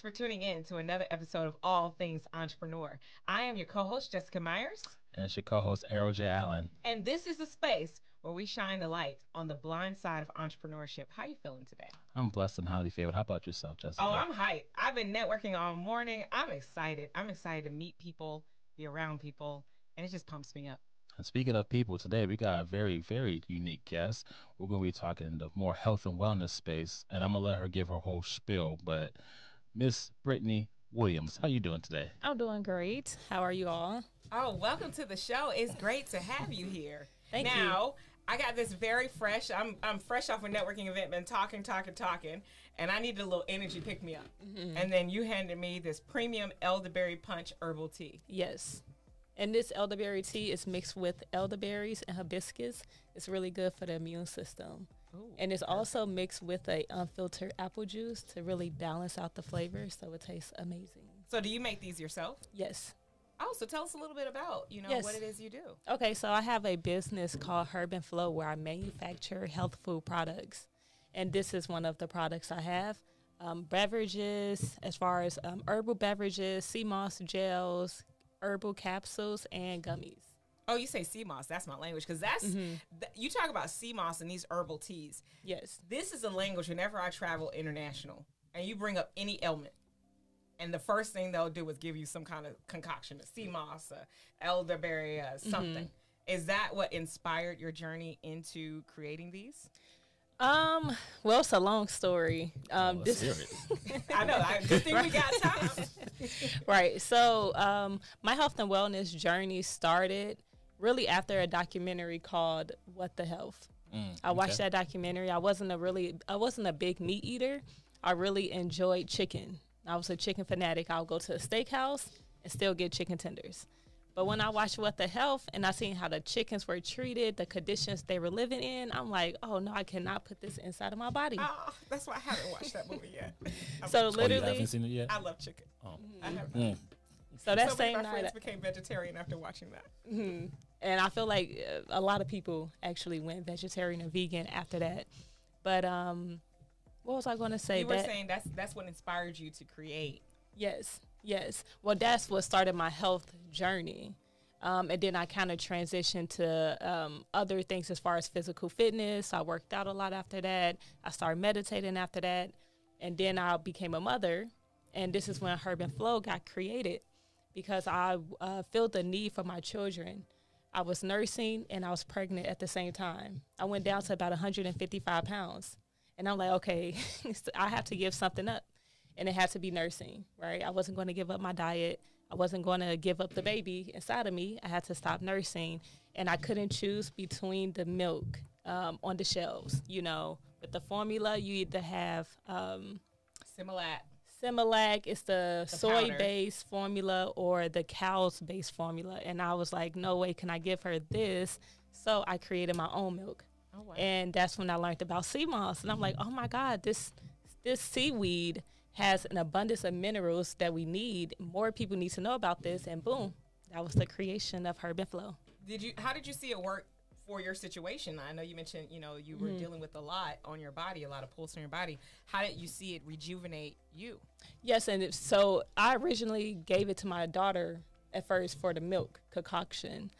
for tuning in to another episode of All Things Entrepreneur. I am your co-host, Jessica Myers. And it's your co-host, Errol J. Allen. And this is a space where we shine the light on the blind side of entrepreneurship. How are you feeling today? I'm blessed and highly favored. How about yourself, Jessica? Oh, I'm hyped. I've been networking all morning. I'm excited. I'm excited to meet people, be around people, and it just pumps me up. And speaking of people, today we got a very, very unique guest. We're going to be talking the more health and wellness space, and I'm going to let her give her whole spiel. But Miss Brittany Williams, how you doing today? I'm doing great. How are you all? Oh, welcome to the show. It's great to have you here. Thank you. Now, I got this very fresh. I'm fresh off a networking event, been talking, and I needed a little energy pick me up. Mm-hmm. And then you handed me this premium elderberry punch herbal tea. Yes. And this elderberry tea is mixed with elderberries and hibiscus. It's really good for the immune system. Ooh, and it's also mixed with a unfiltered apple juice to really balance out the flavor, so it tastes amazing. So do you make these yourself? Yes. Oh, so tell us a little bit about, yes. what it is you do. Okay, so I have a business called Herb and Flow where I manufacture health food products. And this is one of the products I have. Beverages, as far as herbal beverages, Seamoss gels, herbal capsules, and gummies. Oh, you say Seamoss. That's my language. Because that's, you talk about Seamoss and these herbal teas. Yes. This is a language whenever I travel international and you bring up any ailment. And the first thing they'll do is give you some kind of concoction, a Seamoss, elderberry, something. Is that what inspired your journey into creating these? Well, it's a long story. Serious. I know. I just think we got time. Right. So my health and wellness journey started really after a documentary called What the Health. I watched that documentary. I wasn't a big meat eater. I really enjoyed chicken. I was a chicken fanatic. I would go to a steakhouse and still get chicken tenders. But when I watched What the Health and I seen how the chickens were treated, the conditions they were living in, I'm like, oh, no, I cannot put this inside of my body. Oh, that's why I haven't watched that movie yet. So literally, you haven't seen it yet? I love chicken. Oh. I have not. So that so same my night, friends became vegetarian after watching that. And I feel like a lot of people actually went vegetarian or vegan after that. But what was I going to say? You were saying that's what inspired you to create. Yes. Well, that's what started my health journey. And then I kind of transitioned to other things as far as physical fitness. I worked out a lot after that. I started meditating after that. And then I became a mother. And this is when Herb and Flow got created because I felt the need for my children. I was nursing and I was pregnant at the same time. I went down to about 155 pounds. And I'm like, okay, I have to give something up. And it had to be nursing, right? I wasn't going to give up my diet. I wasn't going to give up the baby inside of me. I had to stop nursing. And I couldn't choose between the milk on the shelves. With the formula, you either have Similac, it's the soy-based formula or the cow's-based formula. And I was like, no way can I give her this. So I created my own milk. Oh, wow. And that's when I learned about Seamoss. And I'm like, oh, my God, this seaweed has an abundance of minerals that we need. More people need to know about this. And boom, that was the creation of Herb and Flow. How did you see it work for your situation? I know you mentioned, you were dealing with a lot on your body, a lot of pulse on your body. How did you see it rejuvenate you? Yes, and so I originally gave it to my daughter at first for the milk concoction.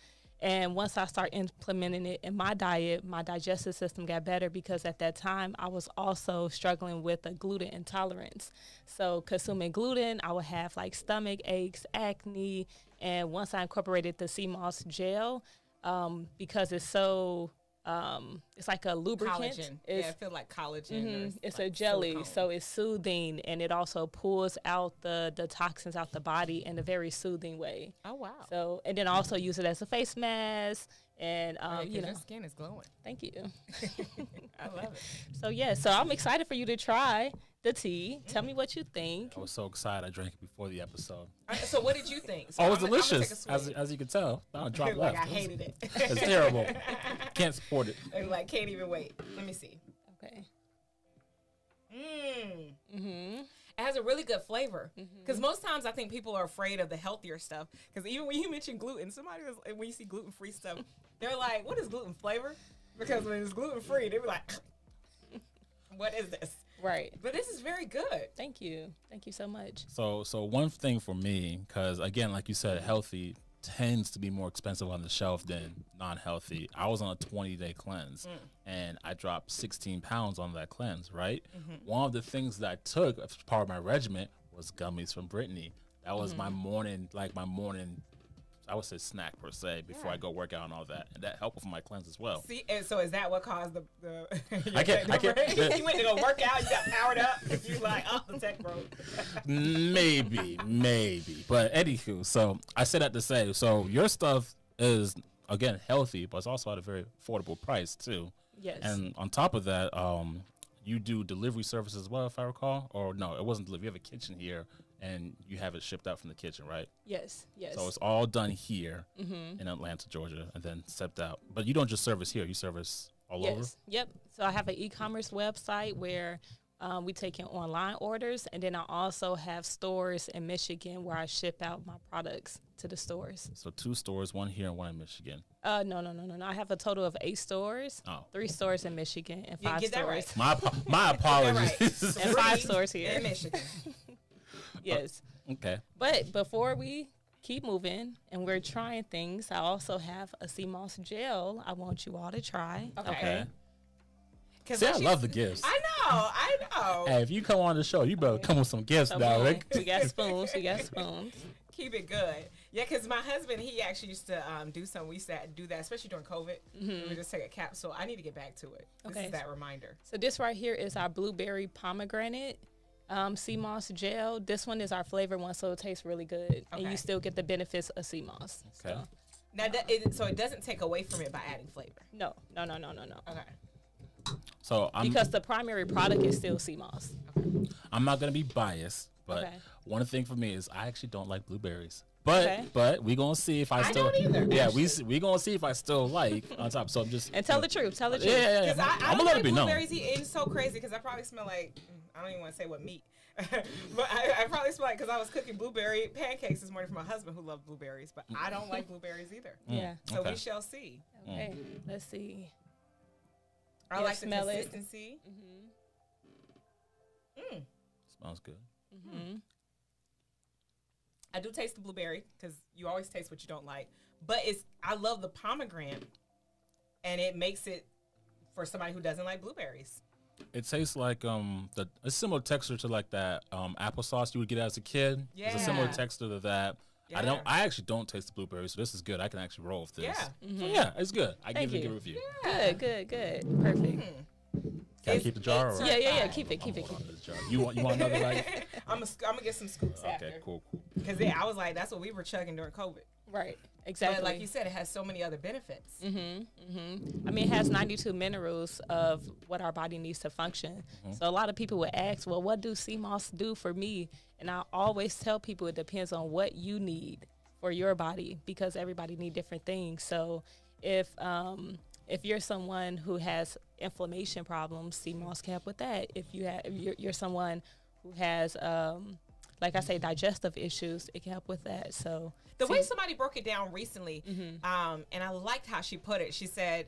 And once I started implementing it in my diet, my digestive system got better because at that time I was also struggling with a gluten intolerance. So consuming gluten, I would have like stomach aches, acne. And once I incorporated the Seamoss gel, because it's so, it's like a lubricant. Collagen. I feel like collagen. It's like a jelly, silicone. so it's soothing, and it also pulls out the toxins out the body in a very soothing way. Oh, wow. So, and then I also use it as a face mask, and your skin is glowing. Thank you. I love it. So I'm excited for you to try the tea. Tell me what you think. I was so excited. I drank it before the episode. So what did you think? So it was delicious, as you can tell. Not a drop like left. I hated it. It's terrible. Can't support it. Like, can't even wait. Let me see. Okay. It has a really good flavor. Because most times I think people are afraid of the healthier stuff. Because even when you mention gluten, when you see gluten-free stuff, they're like, what is gluten flavor? Because when it's gluten-free, they be like, what is this? Right. But this is very good. Thank you so much. So one thing for me, because again, like you said, healthy tends to be more expensive on the shelf than non-healthy. I was on a 20-day cleanse and I dropped 16 pounds on that cleanse, right? One of the things that I took as part of my regimen was gummies from Brittney. That was my morning, I would say snack per se before I go work out and all that, and that helped with my cleanse as well. See, and so is that what caused the I can't. you went to go work out, you got powered up, you like, oh, the tech broke. maybe, but anywho, so I said that to say, so your stuff is again healthy, but it's also at a very affordable price too. Yes. And on top of that, you do delivery services as well, if I recall, or no, it wasn't delivery. You have a kitchen here, and you have it shipped out from the kitchen, right? Yes. So it's all done here in Atlanta, Georgia, and then shipped out. But you don't just service here; you service all over. Yep. So I have an e-commerce website where we take in online orders, and then I also have stores in Michigan where I ship out my products to the stores. So 2 stores, one here and one in Michigan. No. I have a total of 8 stores. 3 stores in Michigan and 5 stores. Right. My apologies. And 5 stores here in Michigan. Yes. Okay. But before we keep moving and we're trying things, I also have a Seamoss gel I want you all to try. Okay. See, I love the gifts. I know. Hey, if you come on the show, you better come with some gifts, darling. We got spoons. Keep it good. Yeah, because my husband, he actually used to do some. We used to do that, especially during COVID. We would just take a capsule. I need to get back to it. This is that reminder. So this right here is our blueberry pomegranate Seamoss gel. This one is our flavored one, so it tastes really good. And you still get the benefits of Seamoss. Okay. So. Now, so it doesn't take away from it by adding flavor? No. Okay. So because the primary product is still Seamoss. Okay. I'm not going to be biased, but one thing for me is I actually don't like blueberries. But we gonna see if I still. don't either. Yeah, we gonna see if I still like on top. So I'm just. And tell the truth. Tell the truth. Yeah. Because I I'm don't gonna let like it be known. blueberries. It's so crazy because I probably smell like, I don't even want to say what meat. But I probably smell like, because I was cooking blueberry pancakes this morning for my husband who loves blueberries. But I don't like blueberries either. Yeah. So we shall see. Okay. Let's see. I like the consistency. Smells good. I do taste the blueberry because you always taste what you don't like. But I love the pomegranate, and it makes it for somebody who doesn't like blueberries. It tastes like a similar texture to like that applesauce you would get as a kid. Yeah. It's a similar texture to that. Yeah. I actually don't taste the blueberries, so this is good. I can actually roll with this. Yeah. So yeah, it's good. I give it a good review. Yeah. Good. Perfect. Can I keep the jar? Or? Yeah. Keep it. You want another like? I'm gonna get some scoops after. Okay, cool. Because I was like, that's what we were chugging during COVID. Right. Exactly. But like you said, it has so many other benefits. I mean, it has 92 minerals of what our body needs to function. So a lot of people would ask, well, what do Seamoss do for me? And I always tell people it depends on what you need for your body, because everybody needs different things. So if you're someone who has inflammation problems, Seamoss can help with that. If you're someone who has like I say, digestive issues, it can help with that. So the way somebody broke it down recently, and I liked how she put it. She said,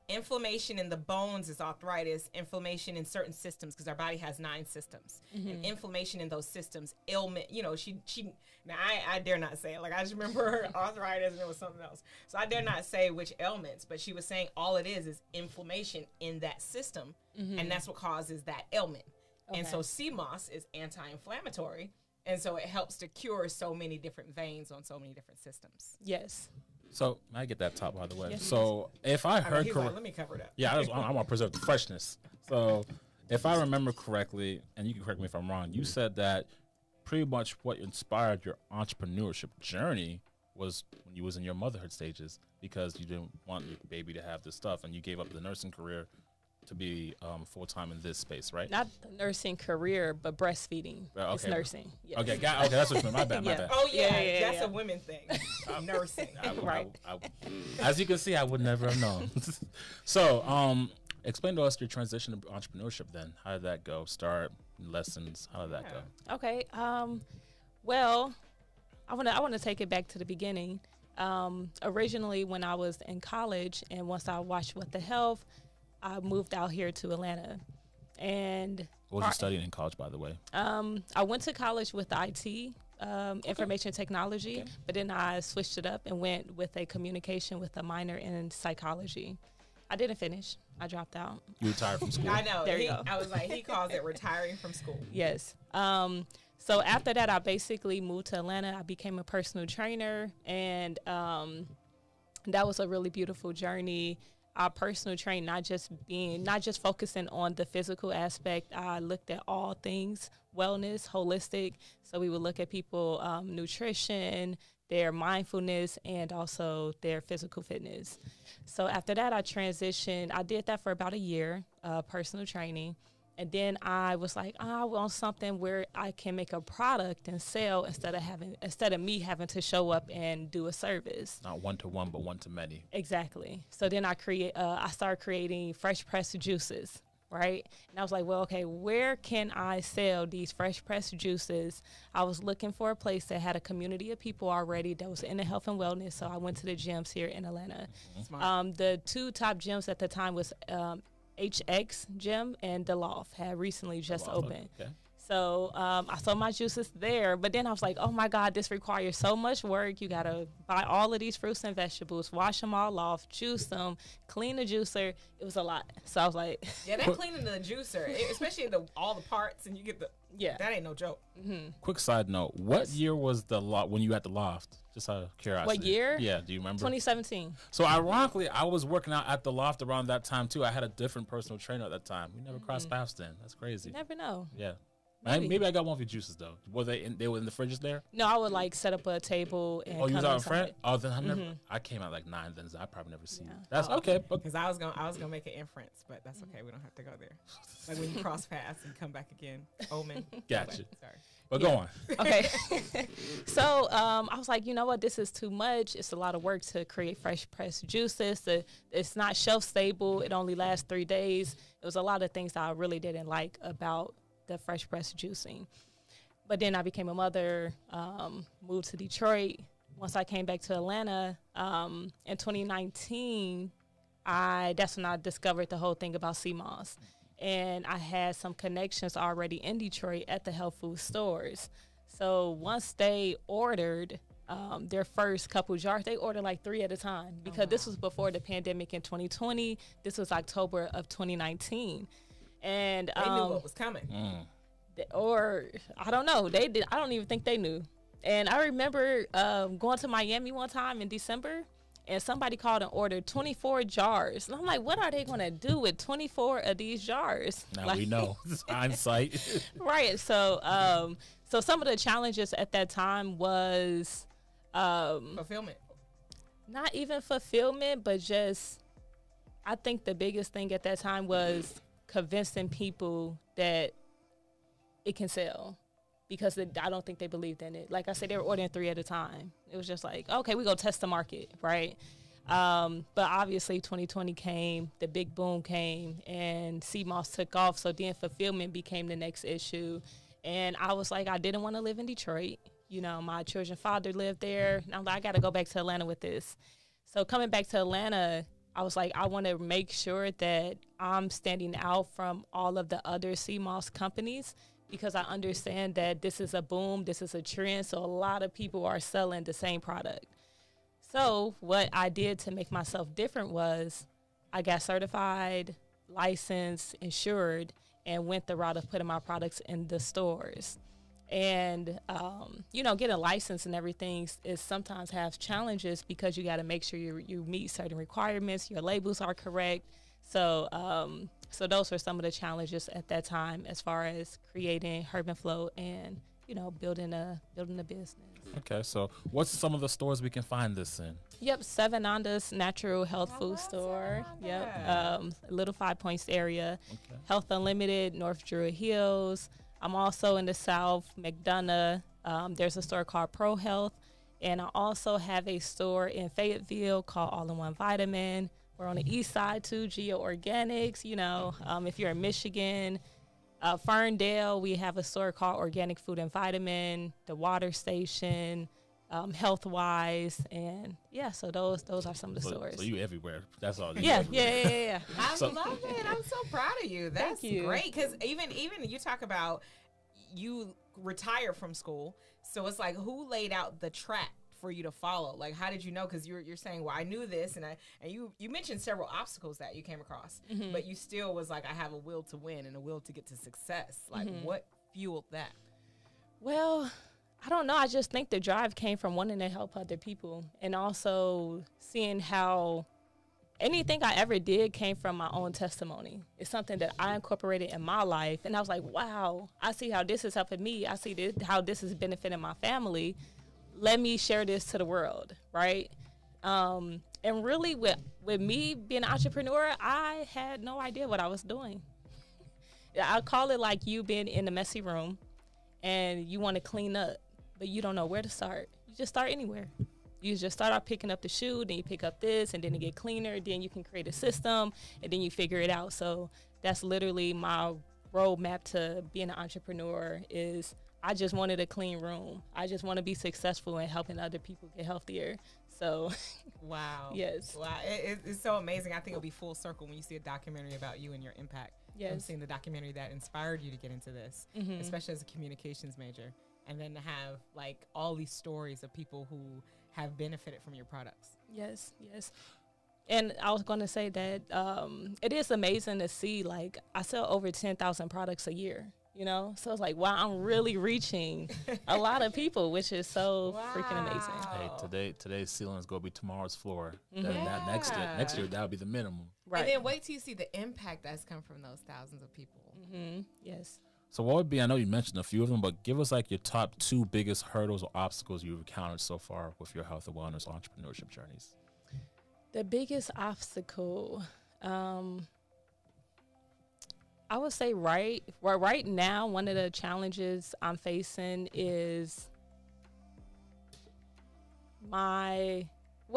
inflammation in the bones is arthritis, inflammation in certain systems, because our body has 9 systems, and inflammation in those systems, ailment, she now I dare not say it. Like, I just remember her arthritis and it was something else. So I dare not say which ailments, but she was saying all it is inflammation in that system, and that's what causes that ailment. Okay. And so Seamoss is anti-inflammatory, and so it helps to cure so many different veins on so many different systems. Yes. So I get that top, by the way. Yes, so if I heard correctly, like, let me cover it up. Yeah, I want to preserve the freshness. So if I remember correctly, and you can correct me if I'm wrong, you said that pretty much what inspired your entrepreneurship journey was when you was in your motherhood stages, because you didn't want your baby to have this stuff, and you gave up the nursing career to be full-time in this space, right? Not the nursing career, but breastfeeding. Okay. It's nursing. Yes. Okay, that's what you meant. My bad. Oh, yeah, that's a women thing. Nursing. Right. As you can see, I would never have known. So, explain to us your transition to entrepreneurship then. How did that go? Start, lessons, how did that go? Okay. Well, I want to take it back to the beginning. Originally, when I was in college, and once I watched What the Health, I moved out here to Atlanta. And What was you studying in college, by the way? I went to college with IT, information technology, but then I switched it up and went with a communication with a minor in psychology. I didn't finish. I dropped out. You retired from school. I know. There you go. I was like, he calls it retiring from school. Yes. So after that, I basically moved to Atlanta. I became a personal trainer, and that was a really beautiful journey. Our personal train, not just focusing on the physical aspect. I looked at all things wellness, holistic. So we would look at people, nutrition, their mindfulness, and also their physical fitness. So after that, I transitioned. I did that for about a year, personal training. And then I was like, I want something where I can make a product and sell instead of me having to show up and do a service. Not one-to-one, but one-to-many. Exactly. So then I started creating fresh pressed juices, right? And I was like, well, okay, where can I sell these fresh pressed juices? I was looking for a place that had a community of people already that was into health and wellness. So I went to the gyms here in Atlanta. The two top gyms at the time was HX Gym and the Loft had recently just opened. Okay. So I sold my juices there, but then I was like, oh my God, this requires so much work. You got to buy all of these fruits and vegetables, wash them all off, juice them, clean the juicer. It was a lot. So I was like. Yeah, that cleaning the juicer, especially all the parts and you get that ain't no joke. Mm-hmm. Quick side note, what year was when you at the Loft? Just out of curiosity. What year? Yeah, do you remember? 2017. So ironically, I was working out at the Loft around that time too. I had a different personal trainer at that time. We never crossed paths then. That's crazy. You never know. Yeah. Maybe I got one of your juices though. Were they were in the fridges there? No, I would like set up a table and. Oh, you was out in front? It. Oh, then I came out like 9. Then I probably never seen it. That's okay. Because I was gonna make an inference, but that's okay. We don't have to go there. Like when you cross paths and come back again. Omen. Gotcha. Sorry. But go on. Okay. So I was like, you know what? This is too much. It's a lot of work to create fresh pressed juices. It's not shelf stable. It only lasts 3 days. It was a lot of things that I really didn't like about the fresh pressed juicing. But then I became a mother, moved to Detroit. Once I came back to Atlanta in 2019, that's when I discovered the whole thing about Seamoss. And I had some connections already in Detroit at the health food stores. So once they ordered their first couple jars, they ordered like 3 at a time because this was before the pandemic in 2020. This was October of 2019. And they knew what was coming. Or I don't know. They did. I don't even think they knew. And I remember going to Miami one time in December, and somebody called and ordered 24 jars. And I'm like, what are they going to do with 24 of these jars? Now we know. Hindsight. Right. So some of the challenges at that time was fulfillment. Not even fulfillment, but just I think the biggest thing at that time was convincing people that it can sell. Because I don't think they believed in it. Like I said, they were ordering 3 at a time. It was just like, okay, we go test the market, right? But obviously 2020 came, the big boom came, and Seamoss took off. So then fulfillment became the next issue. And I was like, I didn't want to live in Detroit. You know, my children's father lived there. And I'm like, I got to go back to Atlanta with this. So coming back to Atlanta, I was like, I want to make sure that I'm standing out from all of the other Seamoss companies, because I understand that this is a boom, this is a trend, so a lot of people are selling the same product. So what I did to make myself different was I got certified, licensed, insured, and went the route of putting my products in the stores. And, getting a license and everything is sometimes has challenges because you got to make sure you meet certain requirements, your labels are correct. So those were some of the challenges at that time as far as creating Herb and Flow and, building a business. Okay, so what's some of the stores we can find this in? Yep, Seven Ondas Natural Health Food Store. Yep, Little 5 Points area. Okay. Health Unlimited, North Druid Hills. I'm also in the South, McDonough. There's a store called Pro Health. And I also have a store in Fayetteville called All-in-One Vitamin. We're on the east side too, Geo Organics. If you're in Michigan, Ferndale, we have a store called Organic Food and Vitamin, the Water Station, health wise, and so those are some of the stories. So you everywhere. That's all. Yeah. I love it. I'm so proud of you. That's great, because even you talk about you retire from school, so it's like, who laid out the track for you to follow? Like, how did you know? Because you're saying, well, I knew this, and you mentioned several obstacles that you came across, but you still was like, I have a will to win and a will to get to success. Like, what fueled that? Well, I don't know. I just think the drive came from wanting to help other people, and also seeing how anything I ever did came from my own testimony. It's something that I incorporated in my life, and I was like, wow, I see how this is helping me. I see how this is benefiting my family. Let me share this to the world, right? And really, with me being an entrepreneur, I had no idea what I was doing. I call it like you being in a messy room, and you want to clean up, but you don't know where to start. You just start anywhere. You just start out picking up the shoe, then you pick up this, and then it get cleaner. Then you can create a system, and then you figure it out. So that's literally my roadmap to being an entrepreneur. Is I just wanted a clean room. I just want to be successful in helping other people get healthier. So, wow. Yes. Wow. It's so amazing. I think it'll be full circle when you see a documentary about you and your impact. Yes. I'm seeing the documentary that inspired you to get into this, especially as a communications major, and then to have like all these stories of people who have benefited from your products. Yes. And I was going to say that it is amazing to see, like, I sell over 10,000 products a year. You know, so it's like, wow, I'm really reaching a lot of people, which is so freaking amazing. Hey, today's ceiling is going to be tomorrow's floor. That next year, that'll be the minimum. Right. And then wait till you see the impact that's come from those thousands of people. Yes. So what would be, I know you mentioned a few of them, but give us like your top 2 biggest hurdles or obstacles you've encountered so far with your health and wellness entrepreneurship journeys. The biggest obstacle, I would say right now, one of the challenges I'm facing is well,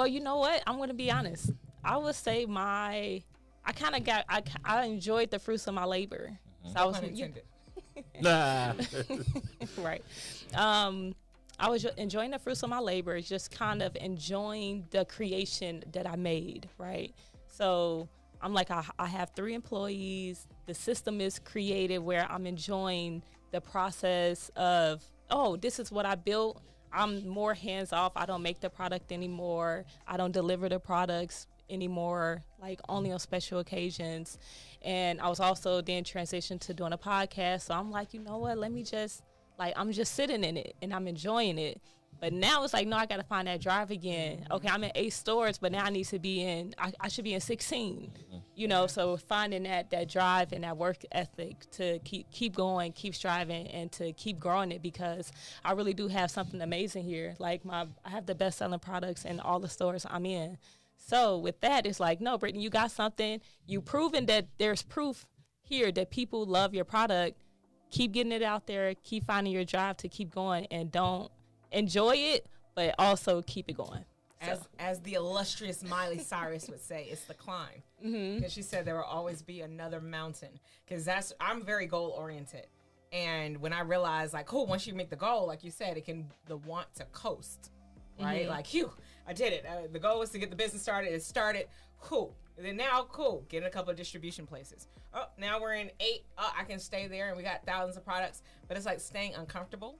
you know what? I'm going to be honest. I would say I enjoyed the fruits of my labor. So I was right. I was enjoying the fruits of my labor, just kind of enjoying the creation that I made, right? So I'm like, I have 3 employees. The system is created where I'm enjoying the process of, this is what I built. I'm more hands off. I don't make the product anymore. I don't deliver the products anymore, like only on special occasions. And I was also then transitioned to doing a podcast. So I'm like, you know what? Let me just, I'm just sitting in it and I'm enjoying it. But now it's like, no, I got to find that drive again. Okay, I'm in 8 stores, but now I need to be I should be in 16, you know? So finding that drive and that work ethic to keep going, keep striving, and to keep growing it, because I really do have something amazing here. Like I have the best-selling products in all the stores I'm in. So with that, it's like, no, Brittany, you got something. You proven that there's proof here that people love your product. Keep getting it out there. Keep finding your drive to keep going, and don't enjoy it, but also keep it going. As the illustrious Miley Cyrus would say, it's the climb. Because she said there will always be another mountain. Because I'm very goal oriented, and when I realized, like, once you make the goal, like you said, it can the want to coast, right? Like, I did it. The goal was to get the business started. It started. Cool. And then now, get in a couple of distribution places. Oh, now we're in 8. Oh, I can stay there, and we got thousands of products. But it's like staying uncomfortable.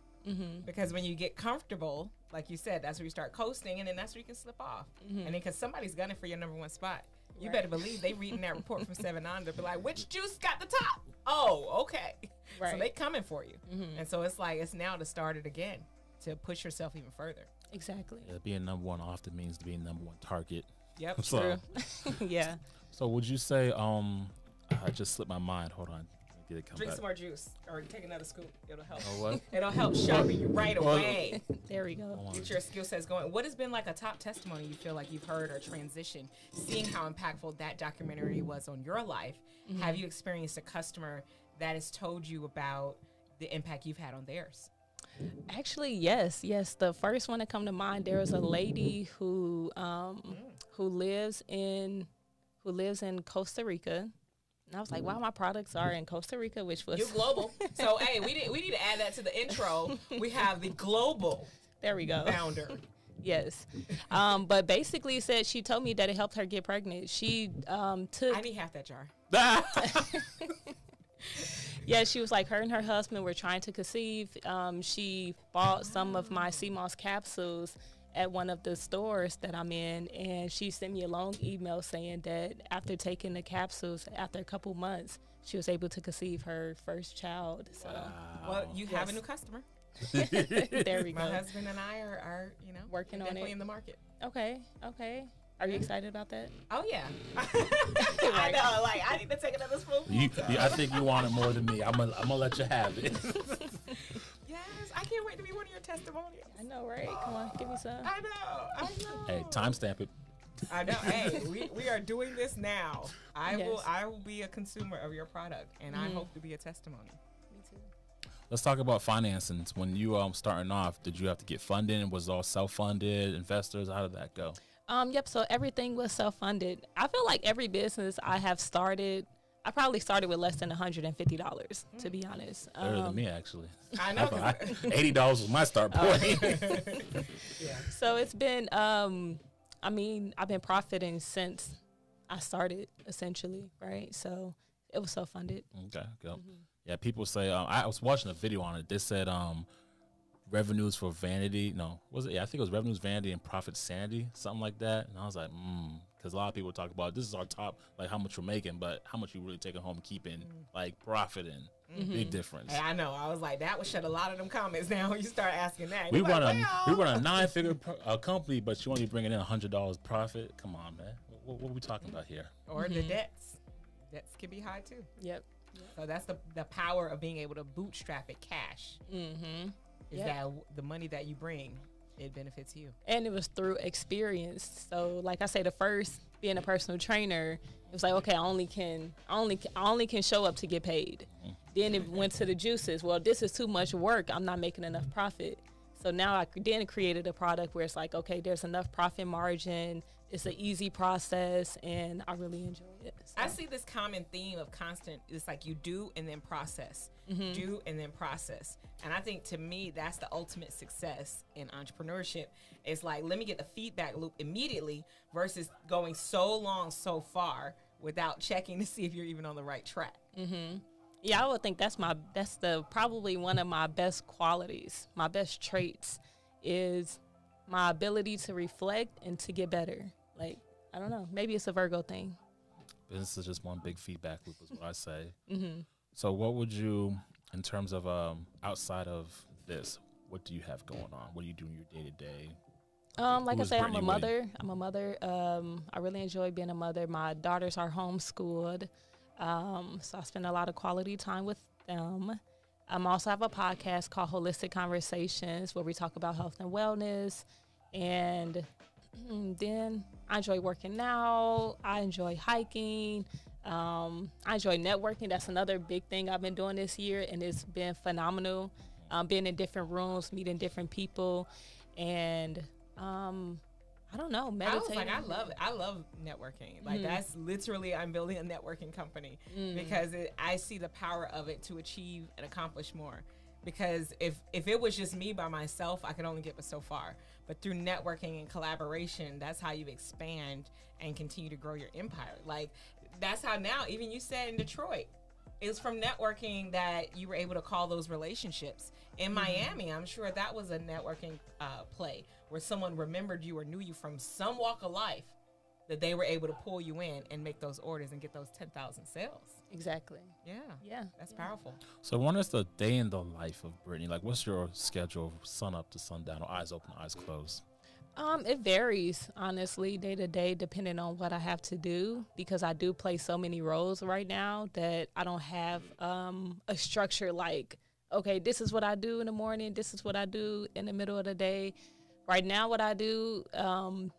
Because when you get comfortable, like you said, that's where you start coasting, and then that's where you can slip off. And then because somebody's gunning for your number 1 spot, you better believe they reading that report from 7 on to be like, which juice got the top? Oh, okay. Right. So they coming for you. And so it's like, it's now to start it again, to push yourself even further. Exactly. Yeah, being number 1 often means being number 1 target. Yep. So, true. Yeah. So would you say, I just slipped my mind. Hold on. Drink some more juice or take another scoop. It'll help. Oh, what? It'll help sharpen you right away. There we go. Get your skill sets going. What has been like a top testimony you feel like you've heard or transition, seeing how impactful that documentary was on your life? Have you experienced a customer that has told you about the impact you've had on theirs? Actually, yes. The first one to come to mind, there was a lady who lives in Costa Rica. And I was like, wow, my products are in Costa Rica, which was... You're global. So, hey, we need to add that to the intro. We have the global there we go. founder Yes. But basically said she told me that it helped her get pregnant. She took. I need half that jar. Yeah, she was like, her and her husband were trying to conceive. She bought some of my Seamoss capsules at one of the stores that I'm in, and she sent me a long email saying that after taking the capsules, after a couple months, she was able to conceive her first child. So, Well, you have a new customer. there we go. My husband and I are working on definitely it in the market. Okay. Are you excited about that? Oh yeah. I know. Like I need to take another spoonful. I think you want it more than me. I'm gonna let you have it. Yes, I can't wait to be one of your testimonies. I know, right? Come on, give me some. I know. Hey, timestamp it. I know. Hey, we are doing this now. I Yes. will be a consumer of your product, and I hope to be a testimony. Me too. Let's talk about financing. When you starting off, did you have to get funding? Was it all self-funded? Investors? How did that go? Yep. So everything was self-funded. I feel like every business I have started, I probably started with less than $150, to be honest. Better than me, actually. I know. $80 was my start point. Yeah. So it's been, I've been profiting since I started, essentially, right? So it was self-funded. Okay, go. Yeah, people say, I was watching a video on it. They said revenues for vanity. No, was it? Yeah, I think it was revenues, vanity, and profit sanity, something like that. And I was like, because a lot of people talk about this is our top, like how much we're making, but how much you really taking home, keeping like profiting. Big difference. Hey, I know. I was like, that would shut a lot of them comments down when you start asking that. We You're run like, a 9-figure company, but you only bringing in $100 profit. Come on, man. What are we talking about here? Or the debts. Debts can be high too. Yep. So that's the power of being able to bootstrap it cash. Mm-hmm. Is that the money that you bring, it benefits you. And it was through experience. So like I say, the first being a personal trainer, it was like, okay, I only can show up to get paid. Then it went to the juices. Well, this is too much work. I'm not making enough profit. So now I then created a product where it's like, okay, there's enough profit margin. It's an easy process, and I really enjoy it. So. I see this common theme of constant. It's like you do and then process, do and then process. And I think to me, that's the ultimate success in entrepreneurship. It's like, let me get the feedback loop immediately versus going so long, so far without checking to see if you're even on the right track. Yeah, I would think that's probably one of my best qualities, my best traits is my ability to reflect and to get better. Like, I don't know, maybe it's a Virgo thing. Business is just one big feedback loop is what I say. So what would you, in terms of outside of this, what do you have going on? What do you do in your day-to-day? Like I say, I'm Brittany a mother. I'm a mother. I really enjoy being a mother. My daughters are homeschooled. So I spend a lot of quality time with them. I also have a podcast called Holistic Conversations where we talk about health and wellness. And then I enjoy working out. I enjoy hiking. I enjoy networking. That's another big thing I've been doing this year, and it's been phenomenal. Being in different rooms, meeting different people, and I don't know, meditating. I love it. I love networking. Like that's literally, I'm building a networking company because I see the power of it to achieve and accomplish more. Because if it was just me by myself, I could only get so far. But through networking and collaboration, that's how you expand and continue to grow your empire. Like that's how now, even you said in Detroit, it was from networking that you were able to call those relationships. In Miami, I'm sure that was a networking play where someone remembered you or knew you from some walk of life that they were able to pull you in and make those orders and get those 10,000 sales. Exactly. Yeah. That's powerful. So when is the day in the life of Brittany? Like what's your schedule, sun up to sundown, or eyes open, eyes closed? It varies, honestly, day to day, depending on what I have to do, because I do play so many roles right now that I don't have a structure like, okay, this is what I do in the morning, this is what I do in the middle of the day. Right now, what I do, I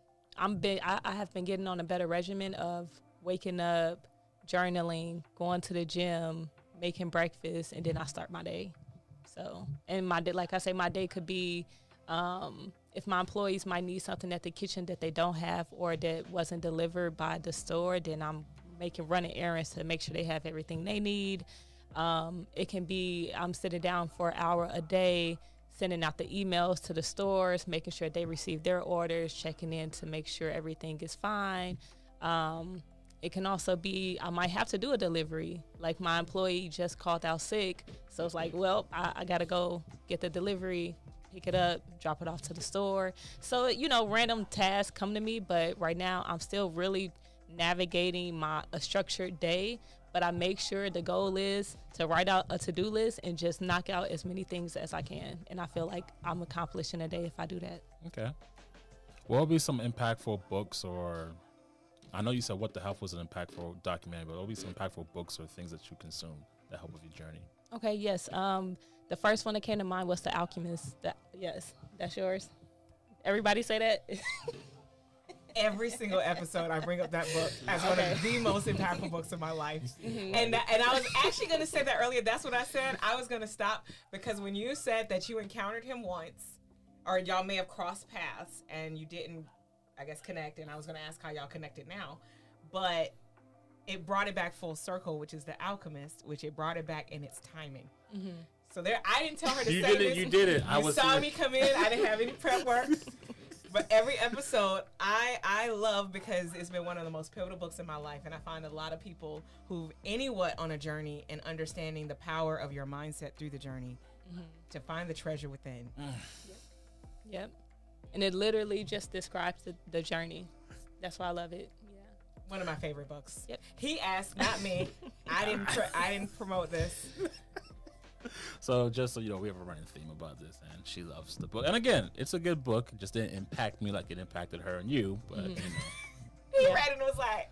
have been getting on a better regimen of waking up, journaling, going to the gym, making breakfast, and then I start my day. So, and my day, like I say, my day could be, if my employees might need something at the kitchen that they don't have or that wasn't delivered by the store, then I'm running errands to make sure they have everything they need. It can be I'm sitting down for an hour a day sending out the emails to the stores, making sure they receive their orders, checking in to make sure everything is fine. It can also be, I might have to do a delivery. Like my employee just called out sick. So it's like, well, I got to go get the delivery, pick it up, drop it off to the store. So, random tasks come to me. But right now I'm still really navigating a structured day. But I make sure the goal is to write out a to-do list and just knock out as many things as I can. And I feel like I'm accomplishing a day if I do that. Okay. What would be some impactful books, or I know you said What the Health was an impactful documentary, but what would be some impactful books or things that you consume that help with your journey? Okay, yes. The first one that came to mind was The Alchemist. Yes, that's yours. Everybody say that? Every single episode, I bring up that book as one of the most impactful books of my life. Mm-hmm. And I was actually going to say that earlier. That's what I said. I was going to stop because when you said that you encountered him once, or y'all may have crossed paths and you didn't, I guess, connect, and I was going to ask how y'all connected now, but it brought it back full circle, which is The Alchemist, which it brought it back in its timing. Mm-hmm. So I didn't tell her to say this. You did it. You saw me come in. I didn't have any prep work. But every episode, I love because it's been one of the most pivotal books in my life. And I find a lot of people who've anywhat on a journey and understanding the power of your mindset through the journey to find the treasure within. Yep. And it literally just describes the journey. That's why I love it. Yeah. One of my favorite books. Yep. He asked, not me. I didn't promote this. So just so you know, we have a running theme about this, and she loves the book. And again, it's a good book. It just didn't impact me like it impacted her and you. But He read it and was like,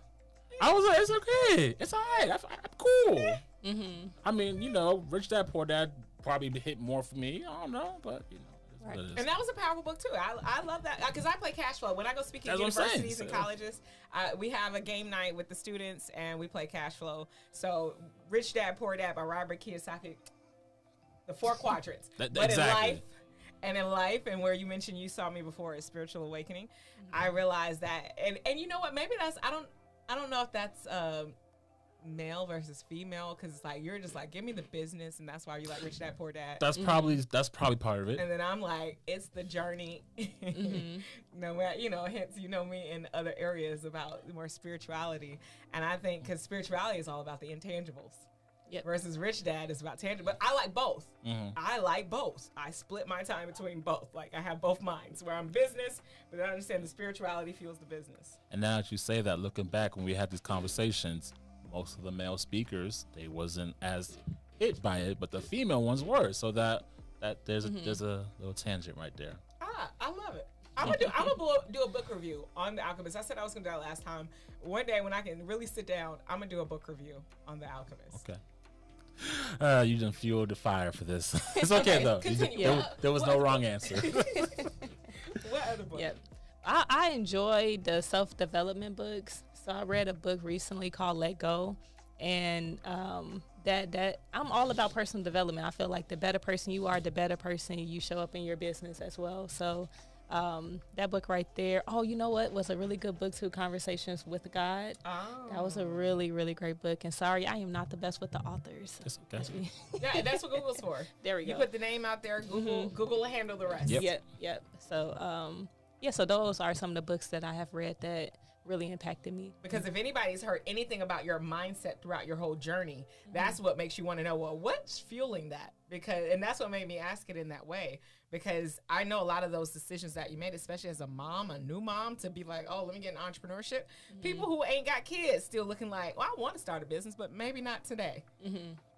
I was like, it's okay. It's all right. I'm cool. Mm-hmm. I mean, Rich Dad Poor Dad probably hit more for me. I don't know, but Right. And that was a powerful book too. I love that because I play cash flow. When I go speak at universities and colleges, we have a game night with the students and we play cash flow. So Rich Dad Poor Dad by Robert Kiyosaki, the 4 quadrants. But exactly. in life, and where you mentioned you saw me before at Spiritual Awakening, I realized that, and you know what? Maybe that's I don't know if that's male versus female, because it's like you're just like, give me the business, and that's why you like Rich Dad Poor Dad. That's probably part of it. And then I'm like, it's the journey. No matter, hence me in other areas about more spirituality, and I think because spirituality is all about the intangibles. Yep. Versus Rich Dad is about tangible. But I like both. I like both. I split my time between both. Like I have both minds where I'm business, but I understand the spirituality fuels the business. And now that you say that, looking back when we had these conversations, most of the male speakers, they wasn't as hit by it, but the female ones were. So that there's a little tangent right there. I love it. I'm gonna do a book review on The Alchemist. I said I was gonna do that last time. One day when I can really sit down, I'm gonna do a book review on The Alchemist. Okay. You done fueled the fire for this. It's okay though. There was no wrong answer. What other book? Yep. I enjoy the self-development books. So I read a book recently called Let Go, and that I'm all about personal development. I feel like the better person you are, the better person you show up in your business as well. So that book right there. Oh, you know what was a really good book too? Conversations with God. Oh. That was a really, really great book. And sorry, I am not the best with the authors. It's okay. Yeah, that's what Google's for. There we go. You put the name out there. Google will handle the rest. Yep. So so those are some of the books that I have read that really impacted me. Because if anybody's heard anything about your mindset throughout your whole journey, that's what makes you want to know, well, what's fueling that? And that's what made me ask it in that way. Because I know a lot of those decisions that you made, especially as a mom, a new mom, to be like, oh, let me get in entrepreneurship. People who ain't got kids still looking like, well, I want to start a business, but maybe not today.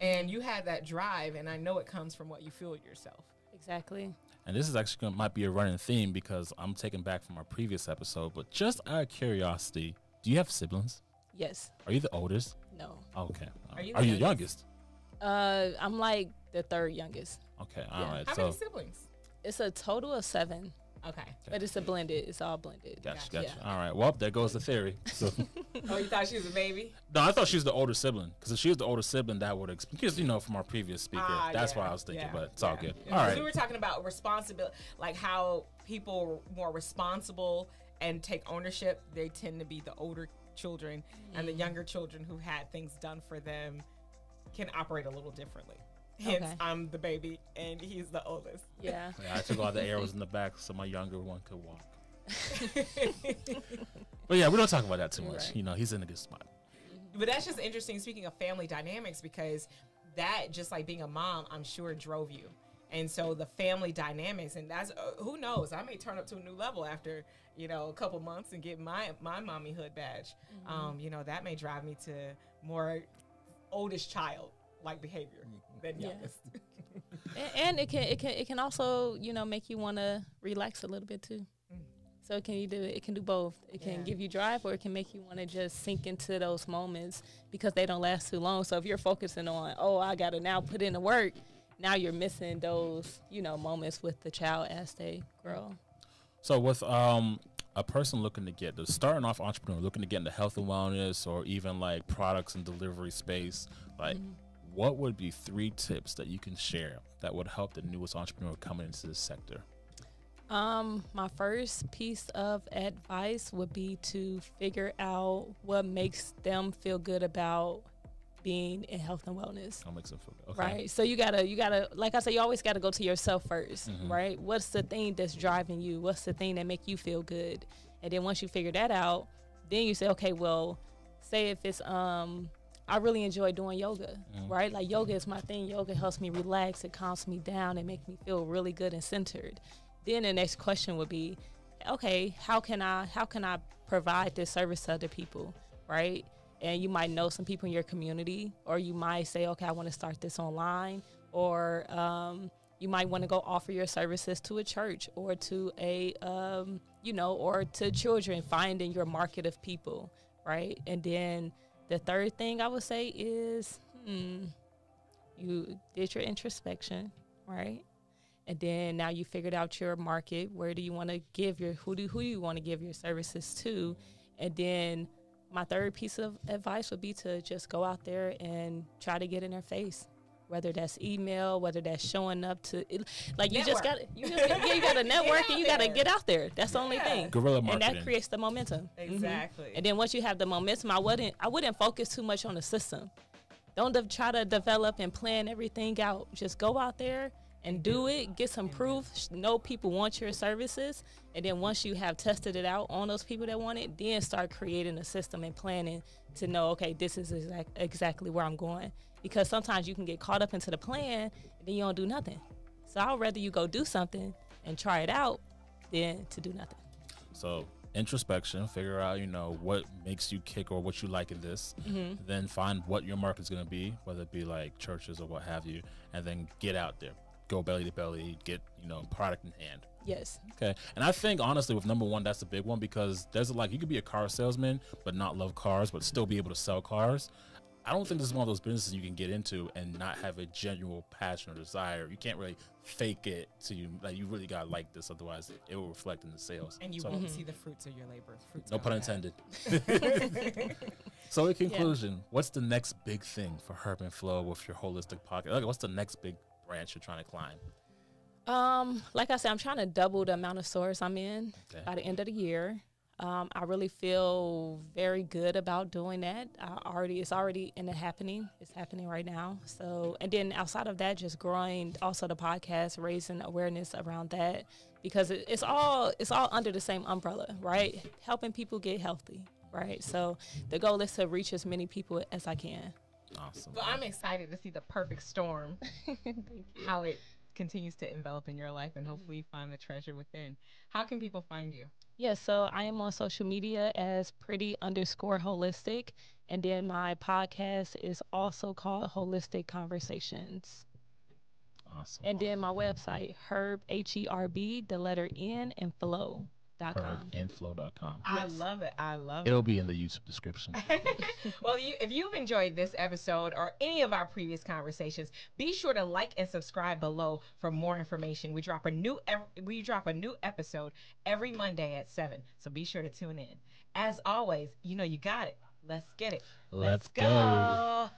And you had that drive, and I know it comes from what you feel yourself. Exactly. And this is actually might be a running theme because I'm taken back from our previous episode, but just out of curiosity, do you have siblings? Yes. Are you the oldest? No. Okay. Are you the youngest? I'm like the third youngest. Okay. All right. How many siblings? It's a total of 7. Okay. But it's It's all blended. Gotcha. Yeah. All right. Well, there goes the theory. So. Oh, you thought she was a baby? No, I thought she was the older sibling. Because if she was the older sibling, that would because from our previous speaker, that's why I was thinking. But it's all good. All right. We were talking about responsibility, like how people are more responsible and take ownership. They tend to be the older children, and the younger children who had things done for them can operate a little differently. Hence, Okay. I'm the baby and he's the oldest. Yeah. Yeah, I took all the arrows in the back so my younger one could walk. But yeah, we don't talk about that too much. Right. You know, he's in a good spot. But that's just interesting, speaking of family dynamics, because that, just like being a mom, I'm sure drove you. And so the family dynamics, and that's, who knows, I may turn up to a new level after, you know, a couple months and get my mommyhood badge. You know, that may drive me to more oldest child like behavior than youngest. And it can also, you know, make you want to relax a little bit too. So it can do both. It can give you drive, or it can make you want to just sink into those moments because they don't last too long. So if you're focusing on, oh, I got to now put in the work, now you're missing those, you know, moments with the child as they grow. So with a person looking to get, starting off entrepreneur, looking to get into health and wellness or even like products and delivery space, like what would be 3 tips that you can share that would help the newest entrepreneur coming into this sector? My first piece of advice would be to figure out what makes them feel good about being in health and wellness. That makes them feel good. Okay. Right. So you gotta, like I said, you always gotta go to yourself first, right? What's the thing that's driving you? What's the thing that make you feel good? And then once you figure that out, then you say, okay, well, say if it's, I really enjoy doing yoga, right? Like yoga is my thing. Yoga helps me relax. It calms me down and make me feel really good and centered. Then the next question would be, okay, how can I provide this service to other people, right? And you might know some people in your community, or you might say, okay, I want to start this online, or you might want to go offer your services to a church or to a, or to children, finding your market of people, right? And then the third thing I would say is, you did your introspection, right? And then now you figured out your market. Where do you want to give who do you want to give your services to? And then my third piece of advice would be to just go out there and try to get in their face, whether that's email, whether that's showing up to, like you just got you got to network and you got to get out there. That's the only thing. Guerrilla marketing. And that creates the momentum. Exactly. And then once you have the momentum, I wouldn't focus too much on the system. Don't try to develop and plan everything out. Just go out there and do it, get some proof, know people want your services, and then once you have tested it out on those people that want it, then start creating a system and planning to know, okay, this is exactly where I'm going. Because sometimes you can get caught up into the plan, and then you don't do nothing. So I'd rather you go do something and try it out than to do nothing. So introspection, figure out, what makes you kick or what you like in this, then find what your market's going to be, whether it be like churches or what have you, and then get out there. Go belly to belly, get, product in hand. Yes. Okay. And I think, honestly, with number one, that's a big one because there's you could be a car salesman, but not love cars, but still be able to sell cars. I don't think this is one of those businesses you can get into and not have a genuine passion or desire. You can't really fake it to you. Like, you really got to like this. Otherwise, it will reflect in the sales. And you won't see the fruits of your labor. No pun intended. So in conclusion, what's the next big thing for Herb and Flow with your holistic pocket? Like, what's the next big branch you're trying to climb? Like I said, I'm trying to double the amount of stores I'm in by the end of the year. I really feel very good about doing that. It's already happening. It's happening right now. So, and then outside of that, just growing also the podcast, raising awareness around that, because it's all under the same umbrella, right? Helping people get healthy, right? So the goal is to reach as many people as I can. Awesome. Well, I'm excited to see the perfect storm, how it continues to envelop in your life, and hopefully find the treasure within. How can people find you? Yes, so I am on social media as pretty_holistic, and then my podcast is also called Holistic Conversations. Awesome. And then my website, Herb, HERB, the letter N, and flow.com. HerbandFlow.com. I love it. It'll be in the YouTube description. Well, if you've enjoyed this episode or any of our previous conversations, be sure to like and subscribe below for more information. We drop a new episode every Monday at 7, so be sure to tune in. As always, you got it. Let's get it. Let's go.